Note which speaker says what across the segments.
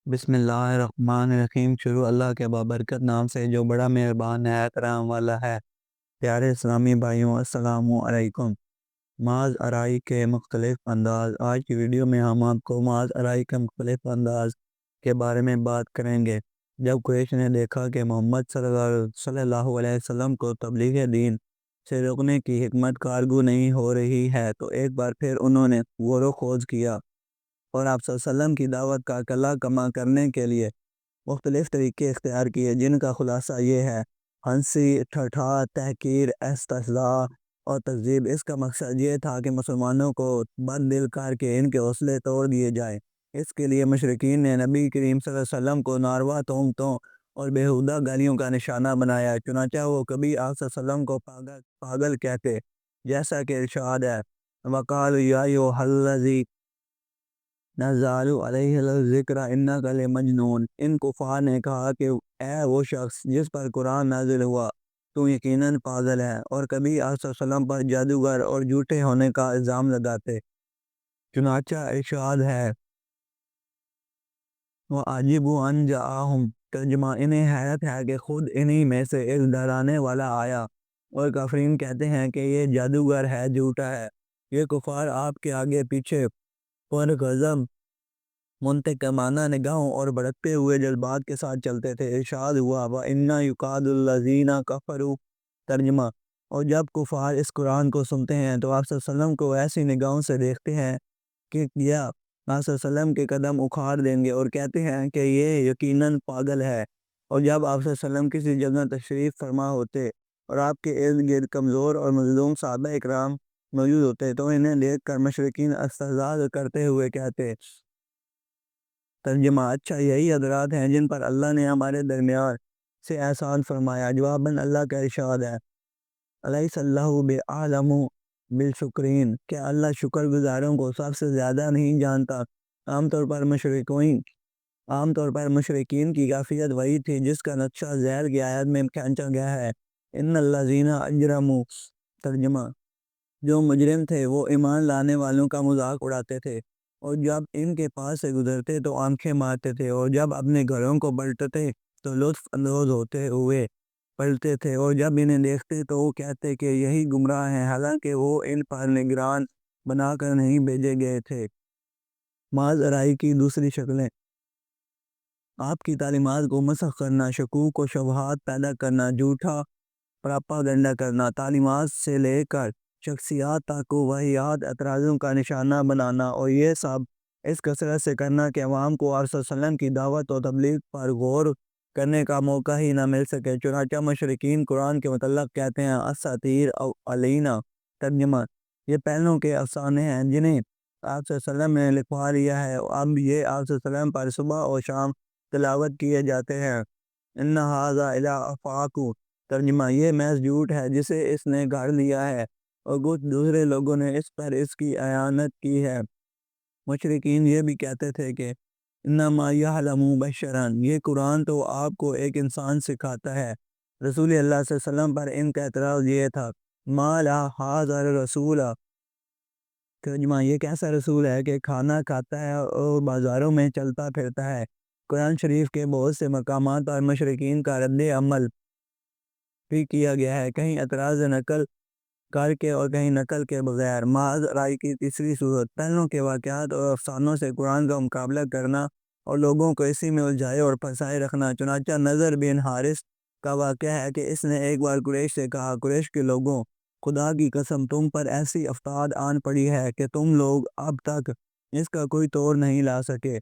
Speaker 1: بسم اللہ الرحمن الرحیم۔ شروع اللہ کے بابرکت نام سے جو بڑا مہربان ہے، کرام والا ہے۔ پیارے اسلامی بھائیوں، السلام علیکم۔ معاذ ارائی کے مختلف انداز۔ آج کی ویڈیو میں ہم آپ کو معاذ ارائی کے مختلف انداز کے بارے میں بات کریں گے۔ جب قریش نے دیکھا کہ محمد صلی اللہ علیہ وسلم کو تبلیغ دین سے روکنے کی حکمت کارگو نہیں ہو رہی ہے، تو ایک بار پھر انہوں نے غور و خوض کیا اور آپ صلی اللہ علیہ وسلم کی دعوت کا کلا کما کرنے کے لیے مختلف طریقے اختیار کیے، جن کا خلاصہ یہ ہے: ہنسی، ٹھٹھا، تحقیر، استہزاء اور تکذیب۔ اس کا مقصد یہ تھا کہ مسلمانوں کو بد دل کر کے ان کے حوصلے توڑ دیے جائیں۔ اس کے لیے مشرکین نے نبی کریم صلی اللہ علیہ وسلم کو ناروا تہمتوں اور بیہودہ گالیوں کا نشانہ بنایا، چنانچہ وہ کبھی آپ صلی اللہ علیہ وسلم کو پاگل کہتے، جیسا کہ ارشاد ہے: وَقَالُوا يَا أَيُّهَا الَّذِي نزل علیہ الذکر انک لمجنون۔ ان کفار نے کہا کہ اے وہ شخص جس پر قرآن نازل ہوا، تو یقیناً پاگل ہے، اور کبھی آپ صلی اللہ علیہ وسلم پر جادوگر اور جھوٹے ہونے کا الزام لگاتے، چنانچہ ارشاد ہے: وَعَجِبُوا أَن جَاءَهُمْ۔ ترجمہ: انہیں حیرت ہے کہ خود انہی میں سے ایک ڈرانے والا آیا، اور کافرین کہتے ہیں کہ یہ جادوگر ہے، جھوٹا ہے۔ یہ کفار آپ کے آگے پیچھے پر غضب، منتقمانہ نگاہوں اور بھڑکتے ہوئے جذبات کے ساتھ چلتے تھے۔ ارشاد ہوا: وَإِنَّ يُكَادُ الَّذِينَ كَفَرُوا۔ ترجمہ: اور جب کفار اس قرآن کو سنتے ہیں تو آپ صلی اللہ علیہ وسلم کو ایسی نگاہوں سے دیکھتے ہیں کہ کیا آپ صلی اللہ علیہ وسلم کے قدم اکھاڑ دیں گے، اور کہتے ہیں کہ یہ یقیناً پاگل ہے۔ اور جب آپ صلی اللہ علیہ وسلم کسی جگہ تشریف فرما ہوتے اور آپ کے ارد گرد کمزور اور مظلوم صحابہ اکرام موجود ہوتے، تو انہیں دیکھ کر مشرکین استہزاء کرتے ہوئے کہتے۔ ترجمہ: اچھا، یہی حضرات ہیں جن پر اللہ نے ہمارے درمیان سے احسان فرمایا۔ جواباً اللہ کا ارشاد ہے: الیس اللہ بعالم بالشکرین۔ کیا اللہ شکر گزاروں کو سب سے زیادہ نہیں جانتا؟ عام طور پر مشرکین کی کافیت وہی تھی جس کا نقشہ ذیل کی آیت میں کھینچا گیا ہے: ان الذین اجرموا۔ ترجمہ: جو مجرم تھے وہ ایمان لانے والوں کا مذاق اڑاتے تھے، اور جب ان کے پاس سے گزرتے تو آنکھیں مارتے تھے، اور جب اپنے گھروں کو پلٹتے تو لطف اندوز ہوتے ہوئے پلٹتے تھے، اور جب انہیں دیکھتے تو وہ کہتے کہ یہی گمراہ ہیں، حالانکہ وہ ان پر نگران بنا کر نہیں بھیجے گئے تھے۔ معاذ ارائی کی دوسری شکلیں: آپ کی تعلیمات کو مسخ کرنا، شکوک و شبہات پیدا کرنا، جھوٹا پراپاگنڈا کرنا، تعلیمات سے لے کر شخصیات تک واہیات اعتراضوں کا نشانہ بنانا، اور یہ سب اس کثرت سے کرنا کہ عوام کو آپ صلی اللہ علیہ وسلم کی دعوت و تبلیغ پر غور کرنے کا موقع ہی نہ مل سکے۔ چنانچہ مشرکین قرآن کے متعلق کہتے ہیں: اساطیر الاولینا۔ ترجمہ: یہ پہلوں کے افسانے ہیں جنہیں آپ صلی اللہ علیہ وسلم نے لکھوا لیا ہے، اب یہ آپ صلی اللہ علیہ وسلم پر صبح اور شام تلاوت کیے جاتے ہیں۔ ان ھذا الا افاق۔ ترجمہ: یہ محض جھوٹ ہے جسے اس نے گھڑ لیا ہے، اور کچھ دوسرے لوگوں نے اس پر اس کی اعانت کی ہے۔ مشرکین یہ بھی کہتے تھے کہ انما یعلم بشرا، یہ قرآن تو آپ کو ایک انسان سکھاتا ہے۔ رسول اللہ صلی اللہ علیہ وسلم پر ان کا اعتراض یہ تھا: ما لا ھذا الرسول۔ ترجمہ: یہ کیسا رسول ہے کہ کھانا کھاتا ہے اور بازاروں میں چلتا پھرتا ہے۔ قرآن شریف کے بہت سے مقامات پر مشرکین کا رد عمل بھی کیا گیا ہے، کہیں اعتراض نقل کر کے اور کہیں نقل کے بغیر۔ معاذ ارائی کی تیسری صورت: پہلوں کے واقعات اور افسانوں سے قرآن کا مقابلہ کرنا اور لوگوں کو اسی میں الجھائے اور پھنسائے رکھنا۔ چنانچہ نضر بن حارث کا واقعہ ہے کہ اس نے ایک بار قریش سے کہا: قریش کے لوگوں، خدا کی قسم تم پر ایسی افتاد آن پڑی ہے کہ تم لوگ اب تک اس کا کوئی توڑ نہیں لا سکے۔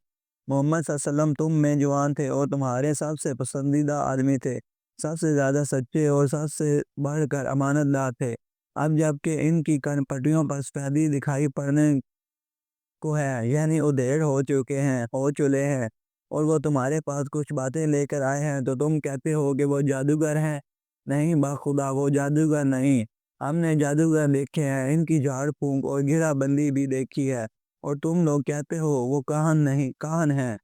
Speaker 1: محمد صلی اللہ علیہ وسلم تم میں جوان تھے اور تمہارے سب سے پسندیدہ آدمی تھے، سب سے زیادہ سچے اور سب سے بڑھ کر امانت دار تھے۔ اب جب کہ ان کی کن پٹیوں پر سفیدی دکھائی پڑنے کو ہے، یعنی ادھیڑ ہو چلے ہیں، اور وہ تمہارے پاس کچھ باتیں لے کر آئے ہیں، تو تم کہتے ہو کہ وہ جادوگر ہیں۔ نہیں بخدا، وہ جادوگر نہیں، ہم نے جادوگر دیکھے ہیں، ان کی جھاڑ پھونک اور گھیرا بندی بھی دیکھی ہے، اور تم لوگ کہتے ہو وہ کاہن ہیں۔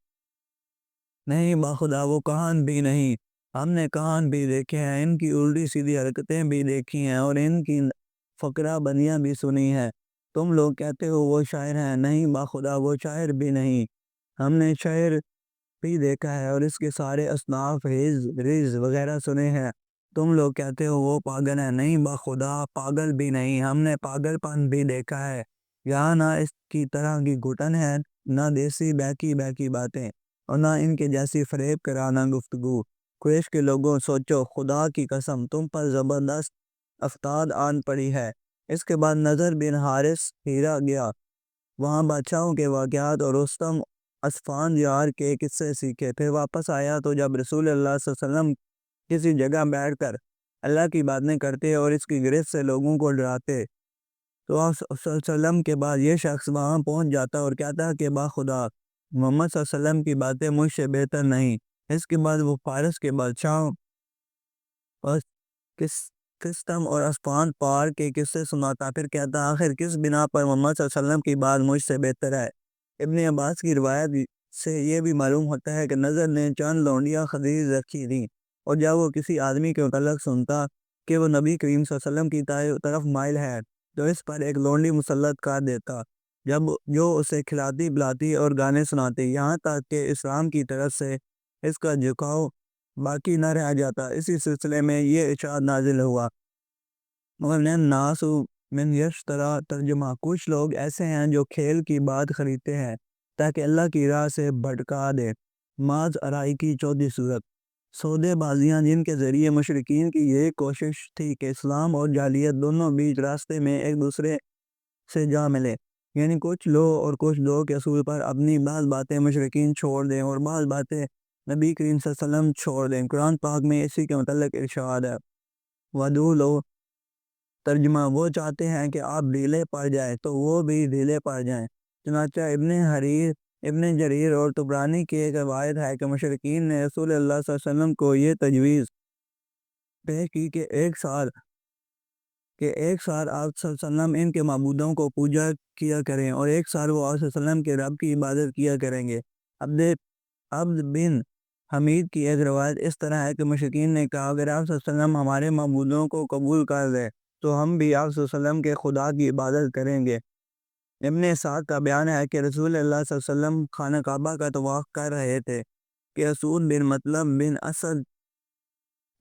Speaker 1: نہیں بخدا، وہ کاہن بھی نہیں، ہم نے کاہن بھی دیکھے ہیں، ان کی الٹی سیدھی حرکتیں بھی دیکھی ہیں، اور ان کی فقرہ بندیاں بھی سنی ہیں۔ تم لوگ کہتے ہو وہ شاعر ہیں۔ نہیں بخدا، وہ شاعر بھی نہیں، ہم نے شعر بھی دیکھا ہے اور اس کے سارے اصناف ریز وغیرہ سنے ہیں۔ تم لوگ کہتے ہو وہ پاگل ہے، نہیں بخدا پاگل بھی نہیں، ہم نے پاگل پن بھی دیکھا ہے۔ یہاں نہ اس کی طرح کی گھٹن ہے، نہ دیسی بہکی باتیں، اور نہ ان کے جیسی فریب کرانہ گفتگو۔ قریش کے لوگوں سوچو، خدا کی قسم تم پر زبردست افتاد آن پڑی ہے۔ اس کے بعد نظر بن حارث ہیرا گیا، وہاں بادشاہوں کے واقعات اور رستم اسفان یار کے قصے سیکھے۔ پھر واپس آیا تو جب رسول اللہ صلی اللہ علیہ وسلم کسی جگہ بیٹھ کر اللہ کی باتیں کرتے اور اس کی گرفت سے لوگوں کو ڈراتے تو آپ صلی اللہ علیہ وسلم کے بعد یہ شخص وہاں پہنچ جاتا اور کہتا کہ باخدا محمد صلی اللہ علیہ وسلم کی باتیں مجھ سے بہتر نہیں۔ اس کے بعد وہ فارس کے بادشاہوں اور قسطم اور اسفان پار کے قصے سناتا، پھر کہتا آخر کس بنا پر محمد صلی اللہ علیہ وسلم کی بات مجھ سے بہتر ہے۔ ابن عباس کی روایت سے یہ بھی معلوم ہوتا ہے کہ نظر نے چند لونڈیاں خرید رکھی تھیں، اور جب وہ کسی آدمی کے متعلق سنتا کہ وہ نبی کریم صلی اللہ علیہ وسلم کی طرف مائل ہے تو اس پر ایک لونڈی مسلط کر دیتا، جو اسے کھلاتی پلاتی اور گانے سناتی، یہاں تک کہ اسلام کی طرف سے اس کا جھکاؤ باقی نہ رہ جاتا۔ اسی سلسلے میں یہ ارشاد نازل ہوا، الناس من یشترا ترجمہ، کچھ لوگ ایسے ہیں جو کھیل کی بات خریدتے ہیں تاکہ اللہ کی راہ سے بھٹکا دے۔ ماذ ارائی کی 14 صورت، سودے بازیاں جن کے ذریعے مشرکین کی یہ کوشش تھی کہ اسلام اور جاہلیت دونوں بیچ راستے میں ایک دوسرے سے جا ملے، یعنی کچھ لو اور کچھ دو کے اصول پر اپنی بعض باتیں مشرکین چھوڑ دیں اور بعض باتیں نبی کریم صلی اللہ علیہ وسلم چھوڑ دیں۔ قرآن پاک میں اسی کے متعلق ارشاد ہے، ودو لو، ترجمہ، وہ چاہتے ہیں کہ آپ ڈھیلے پڑ جائیں تو وہ بھی ڈھیلے پڑ جائیں۔ چنانچہ ابن جریر اور طبرانی کی ایک روایت ہے کہ مشرکین نے رسول اللہ صلی اللہ علیہ وسلم کو یہ تجویز پیش کی کہ ایک سال آپ صلی اللہ علیہ وسلم ان کے معبودوں کو پوجا کیا کریں اور ایک سال وہ آپ صلی اللہ علیہ وسلم کے رب کی عبادت کیا کریں گے۔ عبد بن حمید کی ایک روایت اس طرح ہے کہ مشرکین نے کہا اگر آپ صلی اللہ علیہ وسلم ہمارے معبودوں کو قبول کر لیں تو ہم بھی آپ صلی اللہ علیہ وسلم کے خدا کی عبادت کریں گے۔ ابن اسحاق کا بیان ہے کہ رسول اللہ صلی اللہ علیہ وسلم خانہ کعبہ کا طواف کر رہے تھے کہ اسود بن مطلب بن اسد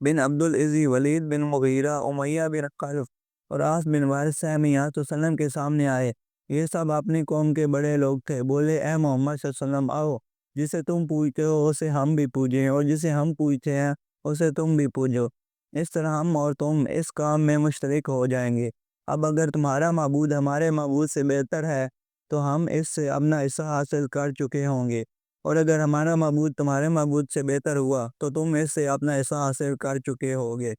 Speaker 1: بن عبد العزی، ولید بن مغیرہ، امیہ بن خلف اور عاص بن وائل سہمی آپ صلی اللہ علیہ وسلم کے سامنے آئے۔ یہ سب اپنی قوم کے بڑے لوگ تھے۔ بولے اے محمد صلی اللہ علیہ وسلم، آؤ جسے تم پوجتے ہو اسے ہم بھی پوجیں اور جسے ہم پوجتے ہیں اسے تم بھی پوجو، اس طرح ہم اور تم اس کام میں مشترک ہو جائیں گے۔ اب اگر تمہارا معبود ہمارے معبود سے بہتر ہے تو ہم اس سے اپنا حصہ حاصل کر چکے ہوں گے، اور اگر ہمارا معبود تمہارے معبود سے بہتر ہوا تو تم اس سے اپنا حصہ حاصل کر چکے ہوگے۔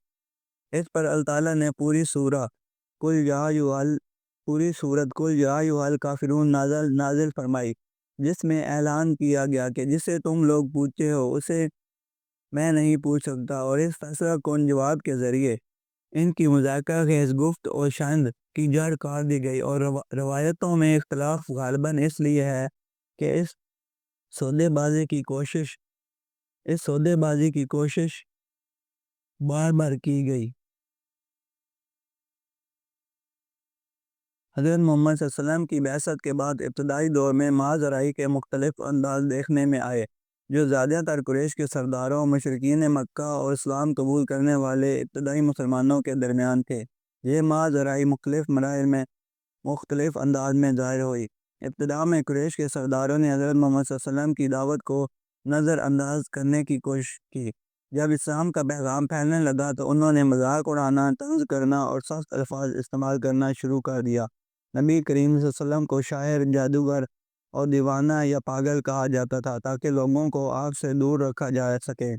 Speaker 1: اس پر اللہ تعالیٰ نے پوری صورت کل یا ایھا الکافرون نازل فرمائی، جس میں اعلان کیا گیا کہ جسے تم لوگ پوچھتے ہو اسے میں نہیں پوچھ سکتا، اور اس فیصلہ کن جواب کے ذریعے ان کی مذاکرہ خیز گفت اور شند کی جڑ کاٹ دی گئی۔ اور روایتوں میں اختلاف غالباً اس لیے ہے کہ اس سودے بازی کی کوشش بار بار کی گئی۔ حضرت محمد صلی اللہ علیہ وسلم کی بعثت کے بعد ابتدائی دور میں ماذ ارائی کے مختلف انداز دیکھنے میں آئے، جو زیادہ تر قریش کے سرداروں، مشرکین مکہ اور اسلام قبول کرنے والے ابتدائی مسلمانوں کے درمیان تھے۔ یہ ماذ ارائی مختلف مراحل میں مختلف انداز میں ظاہر ہوئی۔ ابتدا میں قریش کے سرداروں نے حضرت محمد صلی اللہ علیہ وسلم کی دعوت کو نظر انداز کرنے کی کوشش کی۔ جب اسلام کا پیغام پھیلنے لگا تو انہوں نے مذاق اڑانا، طنز کرنا اور سخت الفاظ استعمال کرنا شروع کر دیا۔ نبی کریم صلی اللہ علیہ وسلم کو شاعر، جادوگر اور دیوانہ یا پاگل کہا جاتا تھا تاکہ لوگوں کو آپ سے دور رکھا جا سکے۔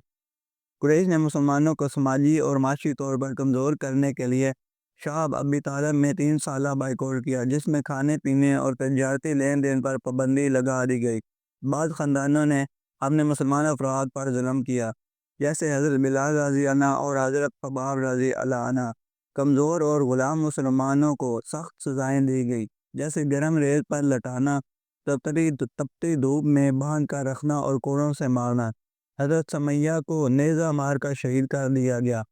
Speaker 1: قریش نے مسلمانوں کو سماجی اور معاشی طور پر کمزور کرنے کے لیے شعب ابی طالب میں 3 سالہ بائیکاٹ کیا، جس میں کھانے پینے اور تجارتی لین دین پر پابندی لگا دی گئی۔ بعض خاندانوں نے اپنے مسلمان افراد پر ظلم کیا، جیسے حضرت بلال رضی اللہ عنہ اور حضرت خباب رضی اللہ عنہ۔ کمزور اور غلام مسلمانوں کو سخت سزائیں دی گئی، جیسے گرم ریت پر لٹانا، تپتی دھوپ میں باندھ کر رکھنا اور کوڑوں سے مارنا۔ حضرت سمیہ کو نیزہ مار کر شہید کر دیا گیا۔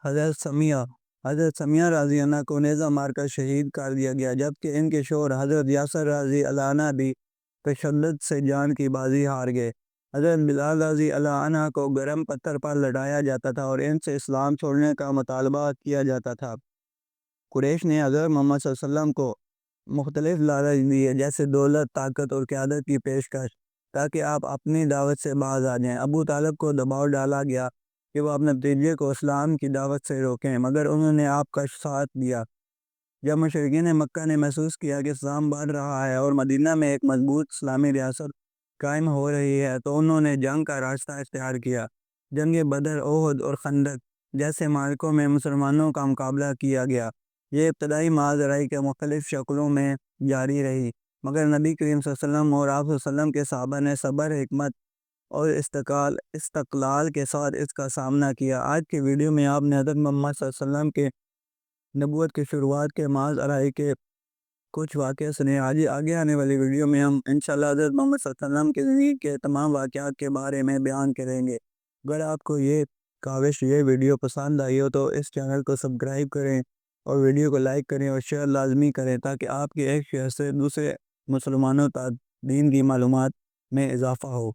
Speaker 1: حضرت سمیہ رضی اللہ عنہ کو نیزہ مار کر شہید کر دیا گیا، جبکہ ان کے شوہر حضرت یاسر رضی اللہ عنہ بھی تشدد سے جان کی بازی ہار گئے۔ حضرت بلال رضی اللہ عنہ کو گرم پتھر پر لٹایا جاتا تھا اور ان سے اسلام چھوڑنے کا مطالبہ کیا جاتا تھا۔ قریش نے حضرت محمد صلی اللہ علیہ وسلم کو مختلف لالچ دیے، جیسے دولت، طاقت اور قیادت کی پیشکش، تاکہ آپ اپنی دعوت سے باز آ جائیں۔ ابو طالب کو دباؤ ڈالا گیا کہ وہ اپنے بھتیجے کو اسلام کی دعوت سے روکیں، مگر انہوں نے آپ کا ساتھ دیا۔ جب مشرکین مکہ نے محسوس کیا کہ اسلام بڑھ رہا ہے اور مدینہ میں ایک مضبوط اسلامی ریاست قائم ہو رہی ہے، تو انہوں نے جنگ کا راستہ اختیار کیا۔ جنگ بدر، احد اور خندق جیسے معرکوں میں مسلمانوں کا مقابلہ کیا گیا۔ یہ ابتدائی ماجرائی کے مختلف شکلوں میں جاری رہی، مگر نبی کریم صلی اللہ علیہ وسلم اور آپ صلی اللہ علیہ وسلم کے صحابہ نے صبر، حکمت اور استقلال کے ساتھ اس کا سامنا کیا۔ آج کی ویڈیو میں آپ نے حضرت محمد صلی اللہ علیہ وسلم کے نبوت کی شروعات کے ماجرائی کے کچھ واقعہ سنے۔ آگے آنے والی ویڈیو میں ہم انشاءاللہ حضرت محمد صلی اللہ علیہ وسلم کے زندگی کے تمام واقعات کے بارے میں بیان کریں گے۔ اگر آپ کو یہ ویڈیو پسند آئی ہو تو اس چینل کو سبسکرائب کریں اور ویڈیو کو لائک کریں اور شیئر لازمی کریں، تاکہ آپ کے ایک شیئر سے دوسرے مسلمانوں تک دین کی معلومات میں اضافہ ہو۔